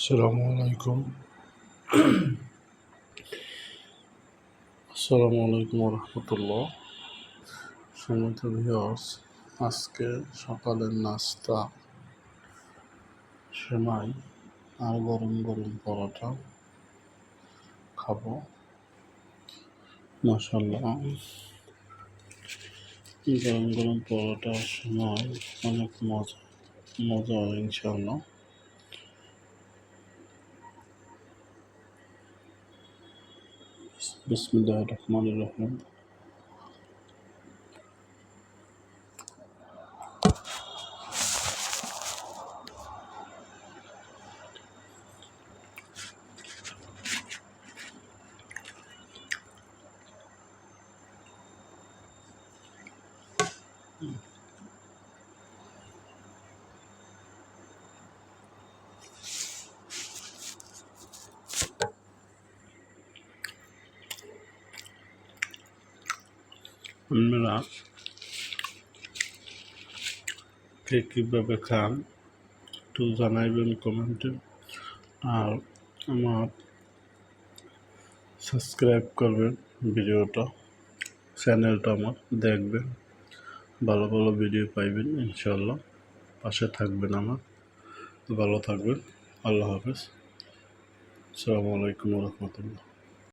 আসসালামু আলাইকুম রহমতুল্লাহ। সম্মানিত ভিউয়ার্স, আজকে সকালের নাস্তা সেমাই আর গরম গরম পরোটা খাবো। মাশাআল্লাহ, গরম গরম পরোটা সেমাই অনেক মজা ইনশাআল্লাহ। বিসমিল্লাহির রহমানির রহিম। আপনারা কে কীভাবে খান একটু জানাইবেন কমেন্টে, আর আমার সাবস্ক্রাইব করবেন, ভিডিওটা চ্যানেলটা আমার দেখবেন, ভালো ভালো ভিডিও পাইবেন ইনশাআল্লাহ। পাশে থাকবেন আমার। ভালো থাকবেন। আল্লাহ হাফেজ। আসসালামু আলাইকুম রহমতুল্লাহ।